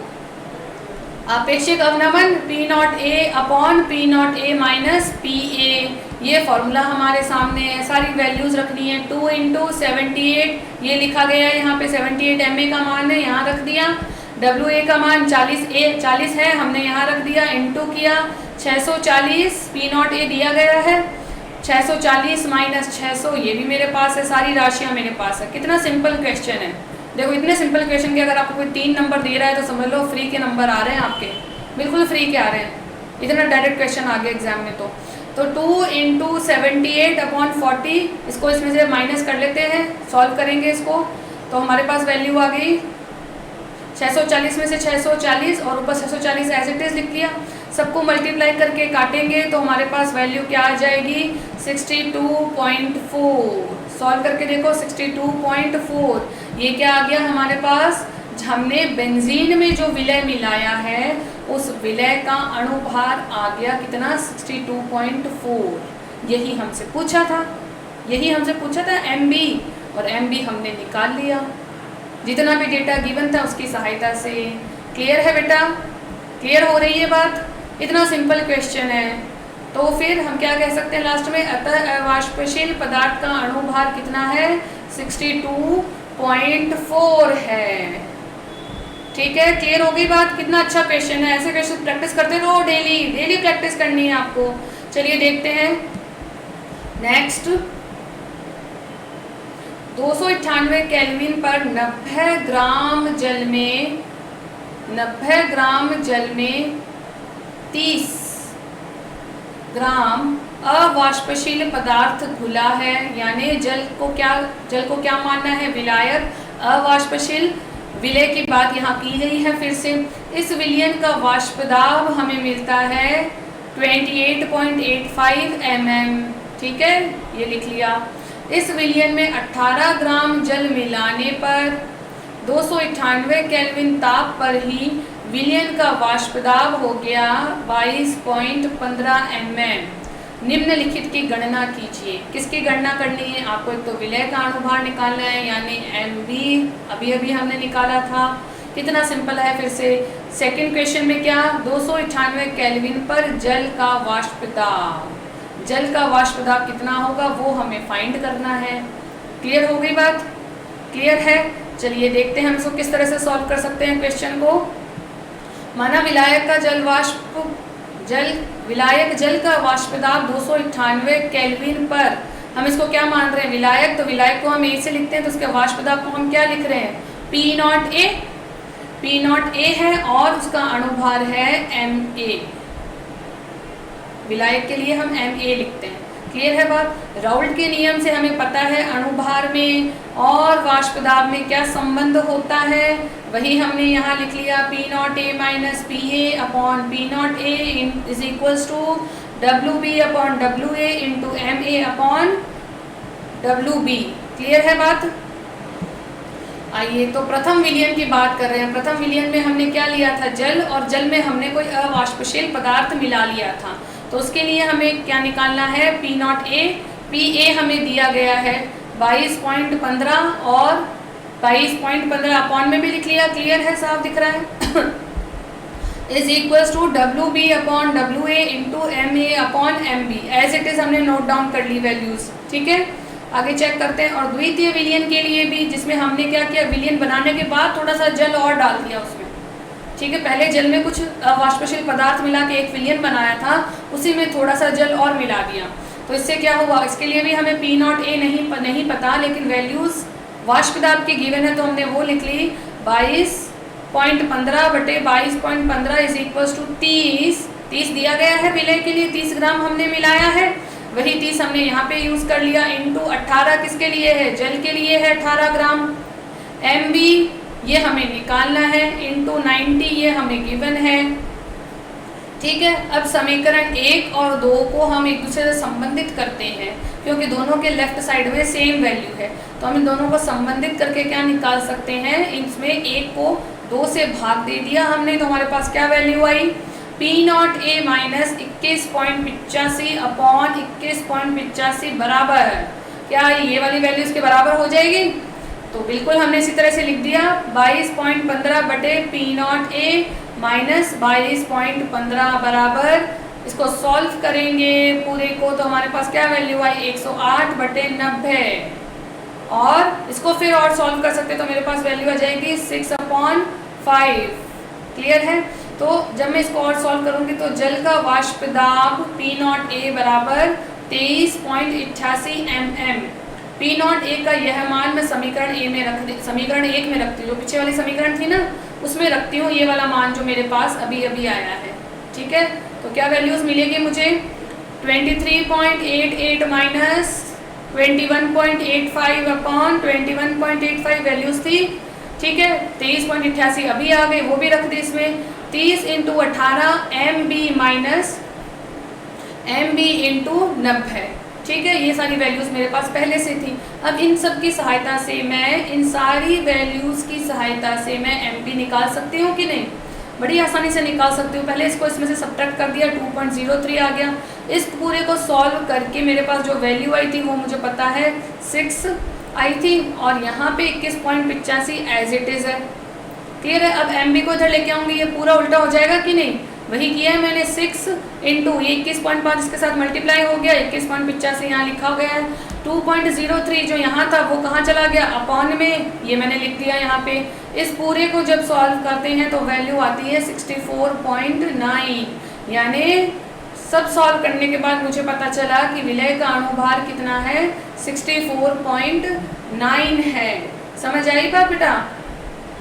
अपेक्षिक अवनमन P0A upon P0A minus PA, ये फॉर्मूला हमारे सामने है। सारी वैल्यूज रखनी है। 2 इंटू 78, ये लिखा गया है यहाँ पे, 78 MA का मान है, यहाँ रख दिया। WA का मान 40 है, हमने यहाँ रख दिया, इंटू किया 640, P0A दिया गया है, 640 माइनस 600, ये भी मेरे पास है, सारी राशियाँ मेरे पास है। कितना सिंपल क्वेश्चन है। देखो इतने सिंपल क्वेश्चन के अगर आपको कोई 3 नंबर दे रहा है तो समझ लो फ्री के नंबर आ रहे हैं आपके, बिल्कुल फ्री के आ रहे हैं। इतना डायरेक्ट क्वेश्चन आ गया एग्जाम में। तो 2 इंटू 78 अपॉन 40, इसको इसमें से माइनस कर लेते हैं, सॉल्व करेंगे इसको, तो हमारे पास वैल्यू आ गई 640 में से 640, और ऊपर 640 एज इट इज लिख लिया। सबको मल्टीप्लाई करके काटेंगे तो हमारे पास वैल्यू क्या आ जाएगी, 62.4। सॉल्व करके देखो 62.4, ये क्या आ गया हमारे पास, हमने बेंजीन में जो विलय मिलाया है उस विलय का अणुभार आ गया कितना, 62.4। यही हमसे पूछा था, MB, और MB हमने निकाल लिया। जितना भी डेटा गिवन था उसकी सहायता से। क्लियर है बेटा, क्लियर हो रही है बात। इतना सिंपल क्वेश्चन है। तो फिर हम क्या कह सकते हैं लास्ट में, अतः अवाष्पशील पदार्थ का अणुभार कितना है, 62.4 है। ठीक है, क्लियर हो गई बात? कितना अच्छा क्वेश्चन है, ऐसे क्वेश्चन प्रैक्टिस करते रहो, डेली डेली प्रैक्टिस करनी है आपको। चलिए देखते हैं नेक्स्ट। 298 केल्विन पर 90 ग्राम जल में 30 ग्राम अवाष्पशील पदार्थ घुला है, यानी जल को क्या मानना है? विलायक, अवाष्पशील। विलय की बात यहाँ की गई है फिर से। इस विलयन का वाष्प दाब हमें मिलता है 28.85 mm। ठीक है, ये लिख लिया। इस विलयन में 18 ग्राम जल मिलाने पर 298 केल्विन ताप पर ही विलयन का वाष्प दाब हो गया 22.15 mm। निम्नलिखित की गणना कीजिए। किसकी गणना करनी है आपको? एक तो विलय का अणुभार निकालना है, यानी MB अभी हमने निकाला था। कितना सिंपल है, फिर से सेकंड क्वेश्चन में क्या? 298 केल्विन पर जल का वाष्प दाब कितना होगा वो हमें फाइंड करना है। क्लियर हो गई बात? क्लियर है? चलिए देखते हैं हम इसको किस तरह से सॉल्व कर सकते हैं क्वेश्चन को। माना विलायक जल का वाष्प दाब 298 केल्विन पर, हम इसको क्या मान रहे हैं? विलायक, तो विलायक को हम A से लिखते हैं, तो उसके वाष्प दाब को हम क्या लिख रहे हैं? P0A है और उसका अणुभार है Ma। विलायक के लिए हम Ma लिखते हैं। क्लियर है बात? राउल्ट के नियम से हमें पता है अणुभार में और वाष्प दाब में क्या संबंध होता है, वही हमने यहाँ लिख लिया। P0A minus PA upon P0A is equals to WB upon WA into MA upon WB। Clear है बात? आइए तो प्रथम विलयन की बात कर रहे हैं। प्रथम विलयन में हमने क्या लिया था? जल, और जल में हमने कोई अवाष्पशील पदार्थ मिला लिया था, तो उसके लिए हमें क्या निकालना है? P0A। PA हमें दिया गया है 22.15 और 22.15 अपॉन में भी लिख लिया। क्लियर है? साफ दिख रहा है? Is equals to WB upon WA into MA upon MB। As it is हमने नोट डाउन कर ली वैल्यूज। ठीक है, आगे चेक करते हैं। और द्वितीय विलयन के लिए भी, जिसमें हमने क्या किया? विलयन बनाने के बाद थोड़ा सा जल और डाल दिया उसमें। ठीक है, पहले जल में कुछ वाष्पशील पदार्थ मिला के एक विलयन बनाया था, उसी में थोड़ा सा जल और मिला दिया, तो इससे क्या हुआ? इसके लिए भी हमें P0A नहीं पता, लेकिन वैल्यूज वाष्प दाब की गिवन है तो हमने वो लिख ली 22.15 बटे 22.15 इज इक्वल्स टू 30 दिया गया है विलय के लिए। 30 ग्राम हमने मिलाया है, वही 30 हमने यहाँ पे यूज कर लिया। इंटू 18 किसके लिए है? जल के लिए है 18 ग्राम। MB ये हमें निकालना है, इंटू 90 ये हमें गिवन है। ठीक है, अब समीकरण 1 और 2 को हम एक दूसरे से संबंधित करते हैं, क्योंकि दोनों के लेफ्ट साइड में सेम वैल्यू है, तो हम इन दोनों को संबंधित करके क्या निकाल सकते हैं? इसमें 1 को 2 से भाग दे दिया हमने, तो हमारे पास क्या वैल्यू आई? P0A माइनस 21.85 अपॉन 21.85 बराबर क्या ये वाली वैल्यू इसके बराबर हो जाएगी? तो बिल्कुल हमने इसी तरह से लिख दिया 22.15 बटे P0A माइनस 22.15 बराबर। इसको सॉल्व करेंगे पूरे को तो हमारे पास क्या वैल्यू आई? 108 बटे 90। और इसको फिर और सॉल्व कर सकते तो मेरे पास वैल्यू आ जाएगी 6/5। क्लियर है? तो जब मैं इसको और सॉल्व करूंगी तो जल का वाष्प दाब P0A बराबर 23.88 mm। P0A का यह मान मैं समीकरण 1 में रखती हूँ, जो पीछे वाली समीकरण थी ना उसमें रखती हूँ ये वाला मान जो मेरे पास अभी आया है। ठीक है, तो क्या वैल्यूज मिलेगी मुझे? 23.88 माइनस 21.85 अपॉन 21.85 वैल्यूज थी। ठीक है, 23.88 अभी आ गई, वो भी रख दी इसमें। 30 into 18 MB minus MB into 90। ठीक है, ये सारी वैल्यूज मेरे पास पहले से थी। अब इन सब की सहायता से मैं इन सारी वैल्यूज की सहायता से मैं MB निकाल सकती हूँ कि नहीं? बड़ी आसानी से निकाल सकती हूँ। पहले इसको इसमें से सब्ट्रैक्ट कर दिया, 2.03 आ गया। इस पूरे को सॉल्व करके मेरे पास जो वैल्यू आई थी वो मुझे पता है 6 आई थी, और यहाँ पे 21.85 एज इट इज़ है। क्लियर है? अब MB को इधर लेके आऊँगी, ये पूरा उल्टा हो जाएगा कि नहीं? वही किया है मैंने, 6 इंटू 21.5 इसके साथ मल्टीप्लाई हो गया, 21.85 यहाँ लिखा गया है। 2.03 जो यहाँ था वो कहाँ चला गया? अपॉन में, ये मैंने लिख दिया यहाँ पे। इस पूरे को जब सॉल्व करते हैं तो वैल्यू आती है 64.9, यानी सब सॉल्व करने के बाद मुझे पता चला कि विलय का अणुभार कितना है, 64.9 है। समझ आई बात बेटा?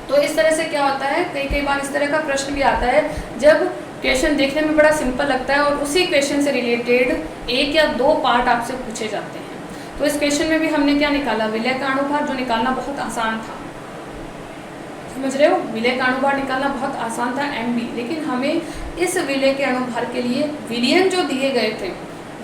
तो इस तरह से क्या होता है, कई बार इस तरह का प्रश्न भी आता है जब क्वेश्चन देखने में बड़ा सिंपल लगता है और उसी क्वेश्चन से रिलेटेड 1 या 2 पार्ट आपसे पूछे जाते हैं। तो इस क्वेश्चन में भी हमने क्या निकाला, विलय का अणुभार, जो निकालना बहुत आसान था। समझ रहे हो, विलय का अणुभार निकालना बहुत आसान था MB, लेकिन हमें इस विलय के अणुभार के लिए विलयन जो दिए गए थे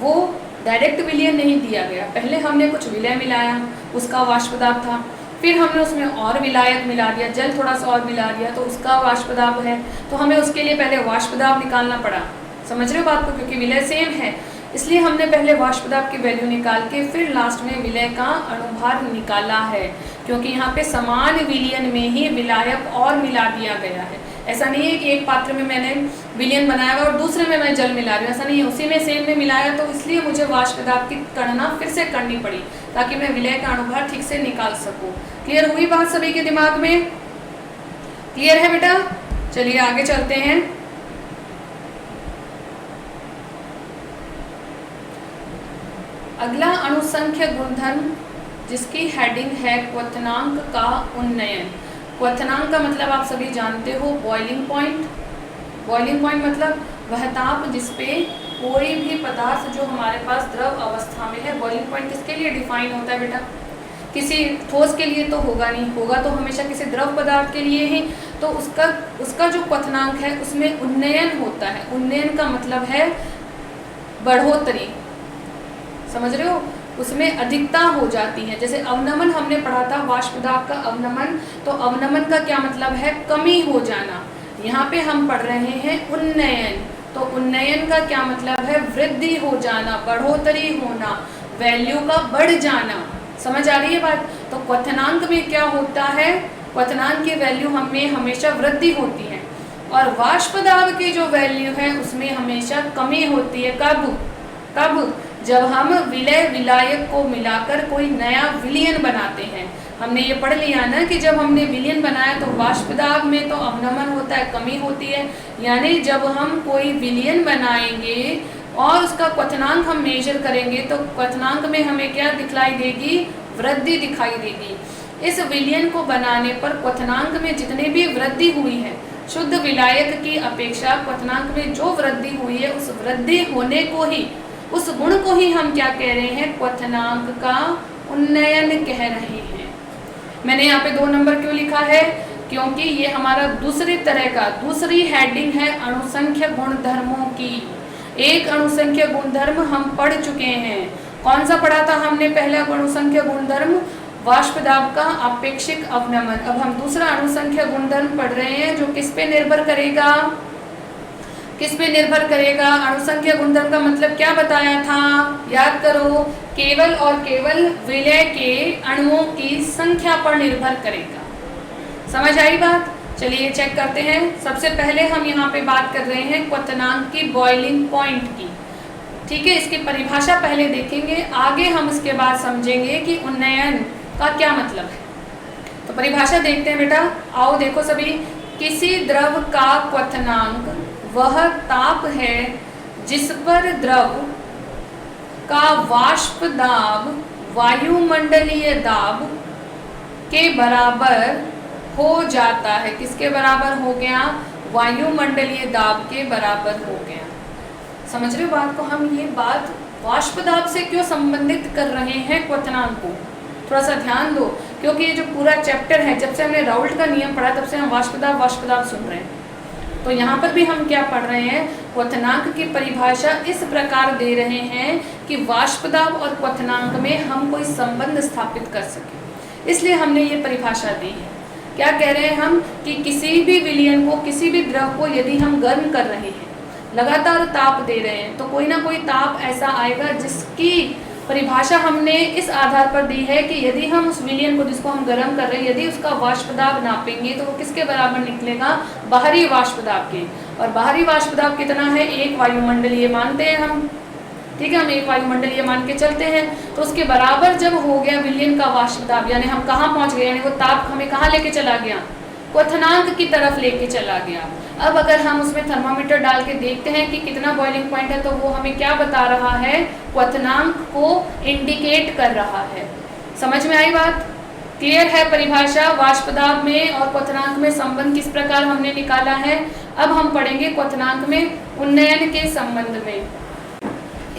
वो डायरेक्ट विलयन नहीं दिया गया। पहले हमने कुछ विलय मिलाया, उसका वाष्प दाब था, फिर हमने उसमें और विलायक मिला दिया, जल थोड़ा सा और मिला दिया तो उसका वाष्प दाब है, तो हमें उसके लिए पहले वाष्प दाब निकालना पड़ा। समझ रहे हो बात को? क्योंकि विलय सेम है इसलिए हमने पहले वाष्प दाब की वैल्यू निकाल के फिर लास्ट में विलय का अणुभार निकाला है, क्योंकि यहाँ पे समान विलयन में ही विलायक और मिला दिया गया है। ऐसा नहीं है कि एक पात्र में मैंने विलयन बनाया और दूसरे में मैं जल मिला रही हूँ, ऐसा नहीं है, उसी में सेम में मिलाया, तो इसलिए मुझे वाष्प दाब की गणना फिर से करनी पड़ी ताकि मैं विलय का अणुभार ठीक से निकाल सकूँ। क्लियर हुई बात सभी के दिमाग में? क्लियर है बेटा? चलिए आगे चलते हैं। अगला अणुसंख्य गुणधर्म जिसकी हेडिंग है क्वथनांक का उन्नयन। क्वथनांक का मतलब आप सभी जानते हो, बॉइलिंग पॉइंट। बॉइलिंग पॉइंट मतलब वह ताप जिसपे कोई भी पदार्थ जो हमारे पास द्रव अवस्था में है। बॉइलिंग पॉइंट किसके लिए डिफाइन होता है बेटा? किसी ठोस के लिए तो होगा नहीं, होगा तो हमेशा किसी द्रव पदार्थ के लिए ही। तो उसका जो क्वथनांक है उसमें उन्नयन होता है। उन्नयन का मतलब है बढ़ोतरी, समझ रहे हो? उसमें अधिकता हो जाती है। जैसे अवनमन हमने पढ़ा था, वाष्प दाब का अवनमन, तो अवनमन का क्या मतलब है? कमी हो जाना। यहाँ पे हम पढ़ रहे हैं उन्नयन, तो उन्नयन का क्या मतलब है? वृद्धि हो जाना, बढ़ोतरी होना, वैल्यू का बढ़ जाना। समझ आ रही है बात? तो क्वथनांक में क्या होता है? क्वथनांक की वैल्यू हमें हमेशा वृद्धि होती है और वाष्प दाब की जो वैल्यू है उसमें हमेशा कमी होती है। कब? जब हम विलय विलायक को मिलाकर कोई नया विलयन बनाते हैं। हमने ये पढ़ लिया ना कि जब हमने विलयन बनाया तो वाष्प दाब में तो अवनमन होता है, कमी होती है। यानी जब हम कोई विलयन बनाएंगे और उसका क्वथनांक हम मेजर करेंगे तो क्वथनांक में हमें क्या दिखलाई देगी? वृद्धि दिखाई देगी। इस विलयन को बनाने पर क्वथनांक में जितनी भी वृद्धि हुई है, शुद्ध विलायक की अपेक्षा क्वथनांक में जो वृद्धि हुई है उस वृद्धि होने को ही, उस गुण को ही हम क्या कह रहे हैं? क्वथनांक का उन्नयन कह रहे हैं। मैंने यहाँ पे 2 नंबर क्यों लिखा है? क्योंकि ये हमारा दूसरी हेडिंग है अणुसंख्य गुणधर्मों की। एक अणुसंख्य गुणधर्म हम पढ़ चुके हैं। कौन सा पढ़ा था हमने? पहला अणुसंख्य गुणधर्म वाष्प दाब का आपेक्षिक अवनमन। अब हम दूसरा अणुसंख्य गुणधर्म पढ़ रहे हैं जो किस पे निर्भर करेगा? किस पे निर्भर करेगा? अणुसंख्य गुणधर्म का मतलब क्या बताया था? याद करो, केवल और केवल विलय के अणुओं की संख्या पर निर्भर करेगा। समझ आई बात? चलिए चेक करते हैं। सबसे पहले हम यहाँ पे बात कर रहे हैं क्वथनांक की बॉइलिंग पॉइंट की। ठीक है, इसकी परिभाषा पहले देखेंगे, आगे हम इसके बाद समझेंगे कि उन्नयन का क्या मतलब है। तो परिभाषा देखते हैं बेटा। आओ देखो सभी, किसी द्रव का क्वथनांक वह ताप है जिस पर द्रव का वाष्प दाब वायुमंडलीय दाब के बराबर हो जाता है। किसके बराबर हो गया? वायुमंडलीय दाब के बराबर हो गया। समझ रहे हो बात को? हम ये बात वाष्प दाब से क्यों संबंधित कर रहे हैं क्वथनांक को? थोड़ा सा ध्यान दो, क्योंकि ये जो पूरा चैप्टर है, जब से हमने राउल्ट का नियम पढ़ा तब से हम वाष्प दाब सुन रहे हैं। तो यहाँ पर भी हम क्या पढ़ रहे हैं? क्वथनांक की परिभाषा इस प्रकार दे रहे हैं कि वाष्प दाब और क्वथनांक में हम कोई संबंध स्थापित कर सके, इसलिए हमने ये परिभाषा दी है। क्या कह रहे हैं हम? कि किसी भी विलयन को, किसी भी द्रव को यदि हम गर्म कर रहे हैं, लगातार ताप दे रहे हैं, तो कोई ना कोई ताप ऐसा आएगा जिसकी परिभाषा हमने इस आधार पर दी है कि यदि हम उस विलयन को जिसको हम गर्म कर रहे हैं, यदि उसका वाष्प दाब नापेंगे तो वो किसके बराबर निकलेगा? बाहरी वाष्प दाब के। और बाहरी वाष्प दाब कितना है? 1 वायुमंडलीय मानते हैं हम। ठीक है, हम 1 वायुमंडलीय मान के चलते हैं। तो उसके बराबर जब हो गया विलयन का वाष्प दाब, यानी हम कहाँ पहुँच गए? यानी वो ताप हमें कहाँ लेके चला गया? क्वथनांक की तरफ लेके चला गया। अब अगर हम उसमें थर्मामीटर डाल के देखते हैं कि कितना बॉइलिंग पॉइंट है, तो वो हमें क्या बता रहा है, क्वथनांक को इंडिकेट कर रहा है। समझ में आई बात? क्लियर है परिभाषा वाष्प दाब में और क्वथनांक में संबंध किस प्रकार हमने निकाला है। अब हम पढ़ेंगे क्वथनांक में उन्नयन के संबंध में।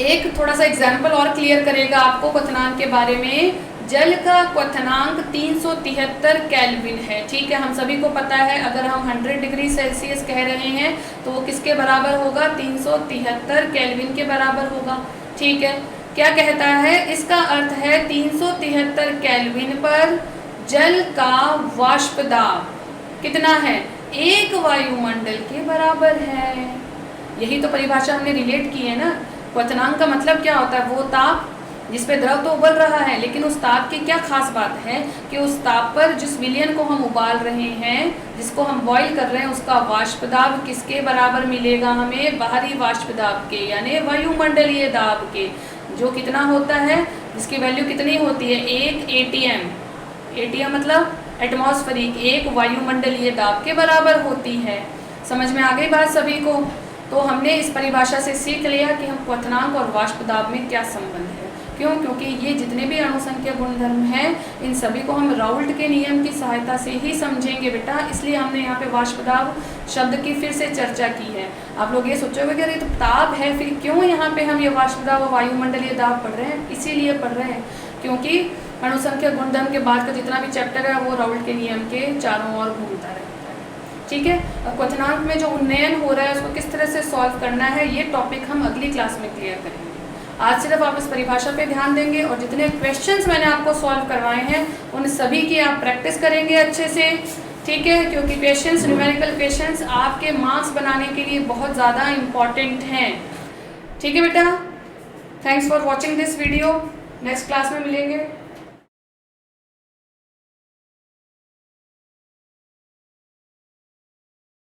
एक थोड़ा सा एग्जाम्पल और क्लियर करेगा आपको क्वथनांक के बारे में। जल का क्वथनांक 373 केल्विन है, ठीक है, हम सभी को पता है। अगर हम 100 डिग्री सेल्सियस कह रहे हैं तो वो किसके बराबर होगा, 373 केल्विन के बराबर होगा, ठीक है। क्या कहता है, इसका अर्थ है 373 केल्विन पर जल का वाष्प दाब कितना है, 1 वायुमंडल के बराबर है। यही तो परिभाषा हमने रिलेट की है ना। क्वथनांक का मतलब क्या होता है, वो ताप जिस पे द्रव तो उबल रहा है, लेकिन उस ताप की क्या खास बात है कि उस ताप पर जिस विलयन को हम उबाल रहे हैं, जिसको हम बॉईल कर रहे हैं, उसका वाष्प दाब किसके बराबर मिलेगा हमें, बाहरी वाष्प दाब के, यानी वायुमंडलीय दाब के, जो कितना होता है, जिसकी वैल्यू कितनी होती है, 1 ATM। ATM मतलब एटमॉस्फेरिक, 1 वायुमंडलीय दाब के बराबर होती है। समझ में आ गई बात सभी को? तो हमने इस परिभाषा से सीख लिया कि हम क्वथनांक और वाष्प दाब में क्या संबंध है। क्यों? क्योंकि ये जितने भी अणुसंख्या गुणधर्म हैं, इन सभी को हम राउल्ट के नियम की सहायता से ही समझेंगे बेटा। इसलिए हमने यहाँ पे वाष्प दाब शब्द की फिर से चर्चा की है। आप लोग ये सोचोगे कि अरे तो ताप है, फिर क्यों यहाँ पे हम ये वाष्प दाब और वायुमंडलीय दाब पढ़ रहे हैं? इसीलिए पढ़ रहे हैं क्योंकि अणुसंख्या गुणधर्म के बाद का जितना भी चैप्टर है वो राउल्ट के नियम के चारों ओर घूमता रहता है, ठीक है। और क्वथनांक में जो उन्नयन हो रहा है उसको किस तरह से सॉल्व करना है, ये टॉपिक हम अगली क्लास में क्लियर करेंगे। आज सिर्फ आप इस परिभाषा पे ध्यान देंगे और जितने क्वेश्चंस मैंने आपको सॉल्व करवाए हैं उन सभी की आप प्रैक्टिस करेंगे अच्छे से, ठीक है। क्योंकि क्वेश्चंस, न्यूमेरिकल क्वेश्चंस आपके मार्क्स बनाने के लिए बहुत ज़्यादा इम्पॉर्टेंट हैं, ठीक है बेटा। Thanks for watching this video. Next class में मिलेंगे।